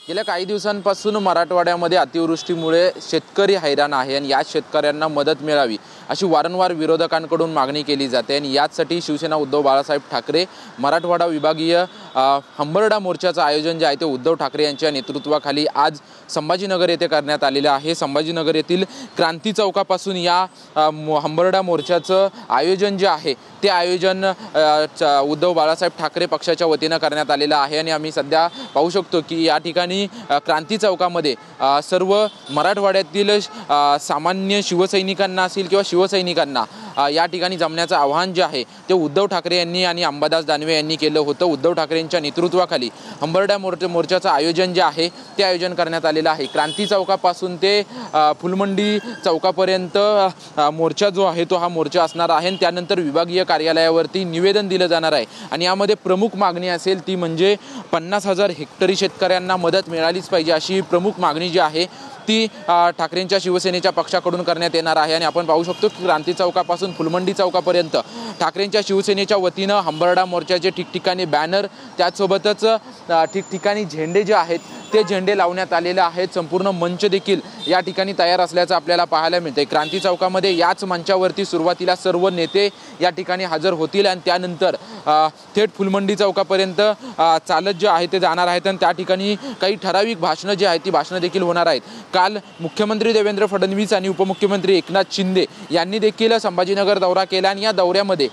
गेल्या काही दिवसांपासून मराठवाड्यामध्ये अतिवृष्टीमुळे शेतकरी हैराण आहे आणि या शेतकऱ्यांना मदत मिळावी अशी वारंवार विरोधकांकडून मागणी केली जाते आणि यासाठी शिवसेना उद्धव बाळासाहेब ठाकरे मराठवाडा विभागीय हंबरडा मोर्चाचं आयोजन जे आहे ते उद्धव ठाकरे यांच्या नेतृत्वाखाली आज संभाजीनगर येथे करण्यात आलेलं आहे। संभाजीनगर येथील क्रांती चौकापासून या हंबरडा मोर्चाचं आयोजन जे आहे ते आयोजन उद्धव बाळासाहेब ठाकरे पक्षाच्या वतीनं करण्यात आलेलं आहे आणि आम्ही सध्या पाहू शकतो की या ठिकाणी क्रांती चौकामध्ये सर्व मराठवाड्यातील सामान्य शिवसैनिकांना असेल किंवा शिवसैनिकांना या ठिकाणी जमण्याचं आवाहन जे आहे ते उद्धव ठाकरे यांनी आणि अंबादास दानवे यांनी केलं होतं। उद्धव ठाकरेंच्या नेतृत्वाखाली हंबरडा मोर्चाचं आयोजन जे आहे ते आयोजन करण्यात आलेलं आहे। क्रांती चौकापासून ते फुलमंडी चौकापर्यंत मोर्चा जो आहे तो हा मोर्चा असणार आहे आणि त्यानंतर विभागीय कार्यालयावरती निवेदन दिलं जाणार आहे आणि यामध्ये प्रमुख मागणी असेल ती म्हणजे 50,000 हेक्टरी शेतकऱ्यांना मदत मिळालीच पाहिजे अशी प्रमुख मागणी जी आहे ती ठाकरेंच्या शिवसेनेच्या पक्षाकडून करण्यात येणार आहे आणि आपण पाहू शकतो की क्रांती चौकापासून फुलमंडी चौकापर्यंत ठाकरेंच्या शिवसेनेच्या वतीनं हंबरडा मोर्चाचे ठिकठिकाणी बॅनर त्याचसोबतच ठिकठिकाणी झेंडे जे आहेत ते झेंडे लावण्यात आलेले आहेत। संपूर्ण मंच देखील या ठिकाणी तयार असल्याचं आपल्याला पाहायला मिळते। क्रांती चौकामध्ये याच मंचावरती सुरुवातीला सर्व नेते या ठिकाणी हजर होतील आणि त्यानंतर थेट फुलमंडी चौकापर्यंत चालत जे आहे ते जाणार आहेत आणि त्या ठिकाणी काही ठराविक भाषणं जी आहेत ती भाषणं देखील होणार आहेत। काल मुख्यमंत्री देवेंद्र फडणवीस आणि उपमुख्यमंत्री एकनाथ शिंदे यांनी देखील संभाजीनगर दौरा केला आणि या दौऱ्यामध्ये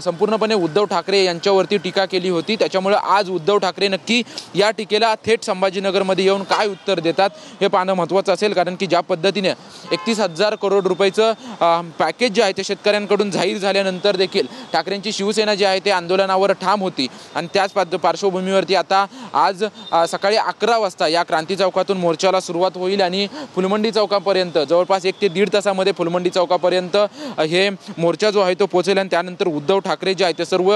संपूर्णपणे उद्धव ठाकरे यांच्यावरती टीका केली होती। त्याच्यामुळे आज उद्धव ठाकरे नक्की या टीकेला थेट संभाजीनगरमध्ये येऊन काय उत्तर देतात हे पाहणं महत्त्वाचं असेल, कारण की ज्या पद्धतीने 31,000 करोड रुपयाचं पॅकेज जे आहे ते शेतकऱ्यांकडून जाहीर झाल्यानंतर देखील ठाकरेंची शिवसेना जी आहे ते आंदोलनावर ठाम होती आणि त्याच पार्श्वभूमीवरती आता आज सकाळी 11 वाजता या क्रांती चौकातून मोर्चाला सुरुवात होईल आणि फुलमंडी चौकापर्यंत जवळपास 1 ते 1.5 तासामध्ये फुलमंडी चौकापर्यंत हे मोर्चा जो आहे तो पोहोचेल आणि त्यानंतर उद्धव ठाकरे जे आहे ते सर्व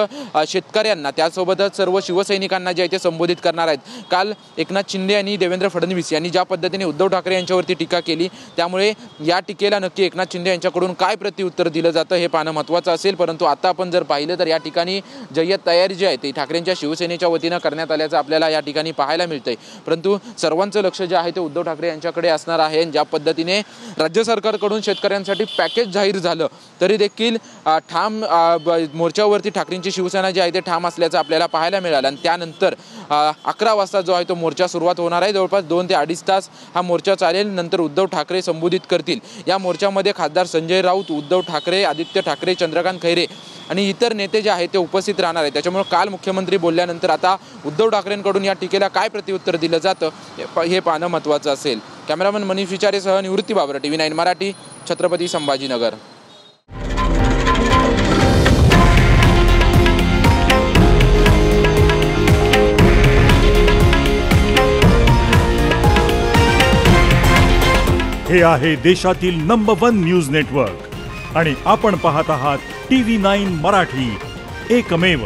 शेतकऱ्यांना त्यासोबतच सर्व शिवसैनिकांना जे आहे ते संबोधित करणार आहेत। काल एकनाथ शिंदे आणि देवेंद्र फडणवीस यांनी ज्या पद्धतीने उद्धव ठाकरे यांच्यावरती टीका केली त्यामुळे या टीकेला नक्की एकनाथ शिंदे यांच्याकडून काय प्रत्युत्तर दिलं जातं हे पाहणं महत्त्वाचं असेल। परंतु आता आपण जर पाहिलं तर या ठिकाणी जय्यत तयारी जी आहे ती ठाकरेंच्या शिवसेनेच्या वतीनं करण्यात आल्याचं आपल्याला या ठिकाणी पाहायला मिळतंय। परंतु सर्वांचं लक्ष जे आहे ते उद्धव ठाकरे यांच्याकडे असणार आहे। ज्या पद्धतीने राज्य सरकारकडून शेतकऱ्यांसाठी पॅकेज जाहीर झालं तरी देखील ठाम मोर्चावरती ठाकरेंची शिवसेना जी आहे ते ठाम असल्याचं आपल्याला पाहायला मिळालं आणि त्यानंतर 11 वाजता जो आहे तो मोर्चा सुरुवात होणार आहे। जवळपास 2 ते 2.5 तास हा मोर्चा चालेल। नंतर उद्धव ठाकरे संबोधित करतील। या मोर्चामध्ये खासदार संजय राऊत, उद्धव ठाकरे, आदित्य ठाकरे, चंद्रकांत खैरे आणि इतर नेते जे आहेत ते उपस्थित राहणार आहेत। त्याच्यामुळे काल मुख्यमंत्री बोलल्यानंतर आता उद्धव ठाकरेंकडून या टीकेला काय प्रत्युत्तर दिलं जातं हे पाहणं महत्त्वाचं असेल। कॅमेरामन मनीष विचारेसह निवृत्ती बाबर, TV9 मराठी, छत्रपती संभाजीनगर। हे आहे देशातील नंबर 1 न्यूज नेटवर्क आणि आपण पाहत आहात TV9 मराठी, एकमेव।